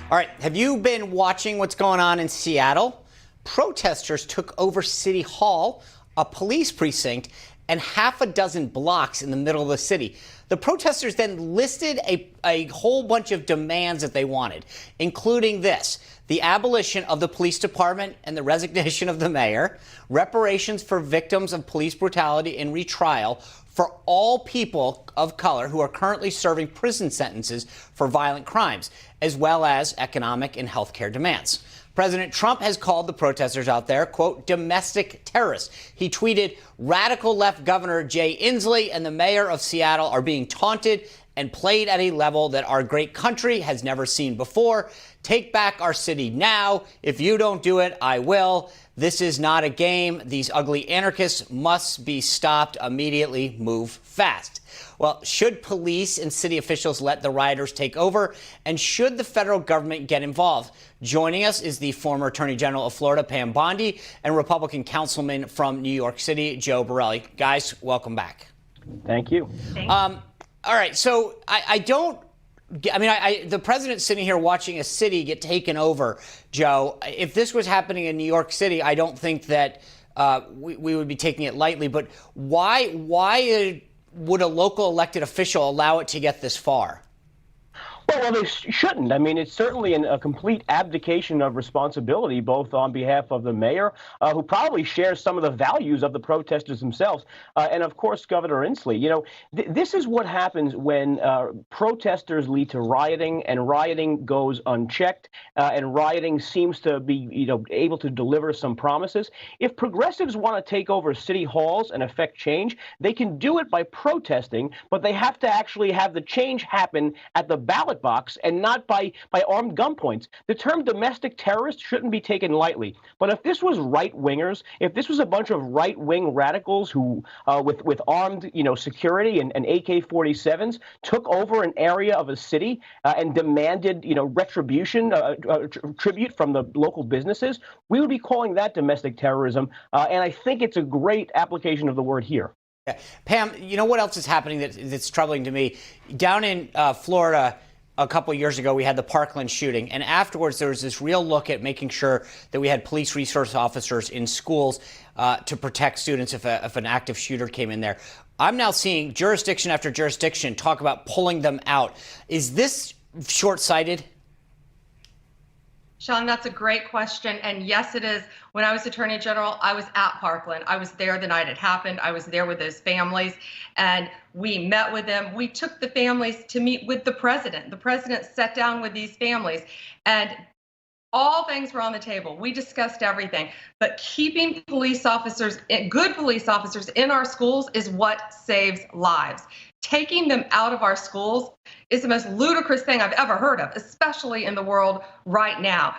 All right, have you been watching what's going on in Seattle? Protesters took over City Hall, a police precinct, and half a dozen blocks in the middle of the city. The protesters then listed a whole bunch of demands that they wanted, including this: the abolition of the police department and the resignation of the mayor, reparations for victims of police brutality and retrial for all people of color who are currently serving prison sentences for violent crimes, as well as economic and health care demands. President Trump has called the protesters out there, quote, domestic terrorists. He tweeted, radical left Governor Jay Inslee and the mayor of Seattle are being taunted and played at a level that our great country has never seen before. Take back our city now. If you don't do it, I will. This is not a game. These ugly anarchists must be stopped immediately. Move fast. Well, should police and city officials let the rioters take over? And should the federal government get involved? Joining us is the former Attorney General of Florida, Pam Bondi, and Republican councilman from New York City, Joe Borelli. Guys, welcome back. Thank you. All right, so the president's sitting here watching a city get taken over, Joe. If this was happening in New York City, I don't think that we would be taking it lightly. But why would a local elected official allow it to get this far? Well, they shouldn't. I mean, it's certainly a complete abdication of responsibility, both on behalf of the mayor, who probably shares some of the values of the protesters themselves, and, of course, Governor Inslee. You know, this is what happens when protesters lead to rioting, and rioting goes unchecked, and rioting seems to be, able to deliver some promises. If progressives want to take over city halls and affect change, they can do it by protesting, but they have to actually have the change happen at the ballot box and not by armed gunpoints. The term domestic terrorist shouldn't be taken lightly. But if this was right-wingers, if this was a bunch of right-wing radicals who, with armed, security and AK-47s, took over an area of a city and demanded, retribution, tribute from the local businesses, we would be calling that domestic terrorism. And I think it's a great application of the word here. Yeah. Pam, you know what else is happening that's troubling to me? Down in Florida, a couple of years ago, we had the Parkland shooting, and afterwards there was this real look at making sure that we had police resource officers in schools to protect students if an active shooter came in there. I'm now seeing jurisdiction after jurisdiction talk about pulling them out. Is this short-sighted? Sean, that's a great question. And yes, it is. When I was Attorney General, I was at Parkland. I was there the night it happened. I was there with those families, and we met with them. We took the families to meet with the president. The president sat down with these families, and all things were on the table. We discussed everything. But keeping police officers, good police officers in our schools is what saves lives. Taking them out of our schools is the most ludicrous thing I've ever heard of, especially in the world right now.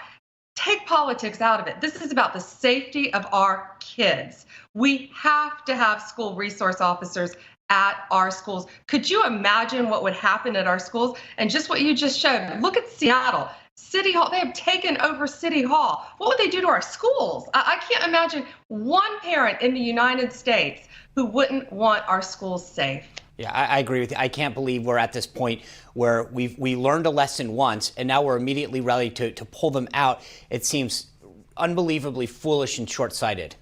Take politics out of it. This is about the safety of our kids. We have to have school resource officers at our schools. Could you imagine what would happen at our schools? And just what you just showed, look at Seattle. City Hall, they have taken over City Hall. What would they do to our schools? I can't imagine one parent in the United States who wouldn't want our schools safe. Yeah, I agree with you. I can't believe we're at this point where we learned a lesson once, and now we're immediately ready to pull them out. It seems unbelievably foolish and short-sighted.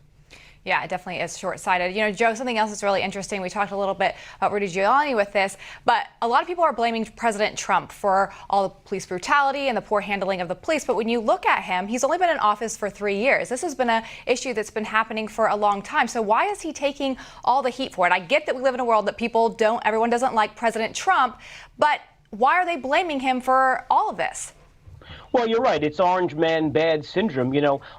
Yeah, it definitely is short-sighted. Joe, something else that's really interesting, we talked a little bit about Rudy Giuliani with this, but a lot of people are blaming President Trump for all the police brutality and the poor handling of the police. But when you look at him, he's only been in office for 3 years. This has been an issue that's been happening for a long time. So why is he taking all the heat for it? I get that we live in a world that everyone doesn't like President Trump, but why are they blaming him for all of this? Well, you're right. It's orange man bad syndrome.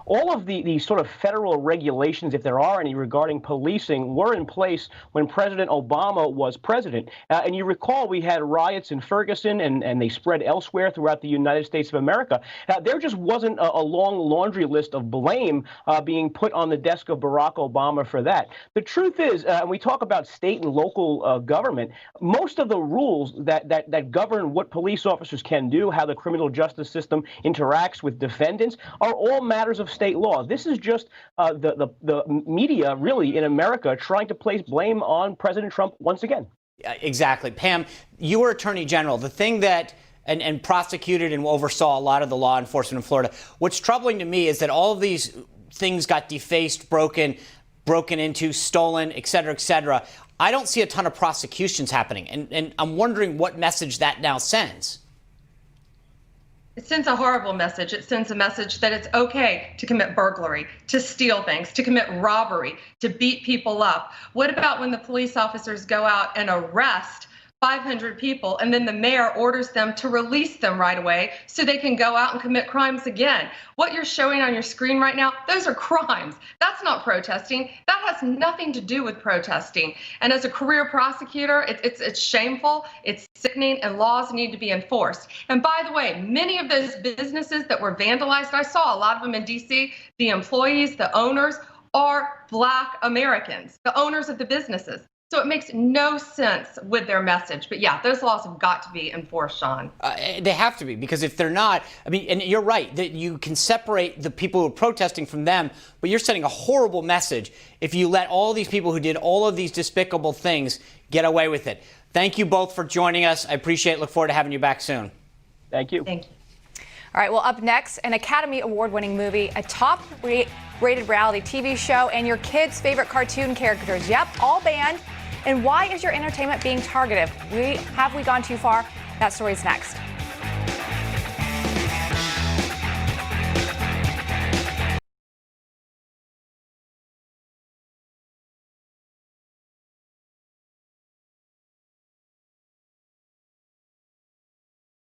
All of the sort of federal regulations, if there are any, regarding policing were in place when President Obama was president. And you recall we had riots in Ferguson and they spread elsewhere throughout the United States of America. There just wasn't a long laundry list of blame being put on the desk of Barack Obama for that. The truth is, and we talk about state and local government, most of the rules that govern what police officers can do, how the criminal justice system interacts with defendants, are all matters of state law. This is just the media, really, in America trying to place blame on President Trump once again. Exactly. Pam, you were Attorney General. The thing that and prosecuted and oversaw a lot of the law enforcement in Florida. What's troubling to me is that all of these things got defaced, broken into, stolen, et cetera, et cetera. I don't see a ton of prosecutions happening, and I'm wondering what message that now sends. It sends a horrible message. It sends a message that it's okay to commit burglary, to steal things, to commit robbery, to beat people up. What about when the police officers go out and arrest 500 people and then the mayor orders them to release them right away so they can go out and commit crimes again? What you're showing on your screen right now, those are crimes. That's not protesting. That has nothing to do with protesting. And as a career prosecutor, it's shameful, it's sickening, and laws need to be enforced. And by the way, many of those businesses that were vandalized, I saw a lot of them in DC, the employees, the owners are Black Americans, the owners of the businesses. So it makes no sense with their message. But yeah, those laws have got to be enforced, Sean. They have to be, because if they're not, I mean, and you're right, that you can separate the people who are protesting from them, but you're sending a horrible message if you let all these people who did all of these despicable things get away with it. Thank you both for joining us. I appreciate it. Look forward to having you back soon. Thank you. Thank you. All right, well, up next, an Academy Award-winning movie, a top-rated reality TV show, and your kids' favorite cartoon characters. Yep, all banned. And why is your entertainment being targeted? Have we gone too far? That story's next.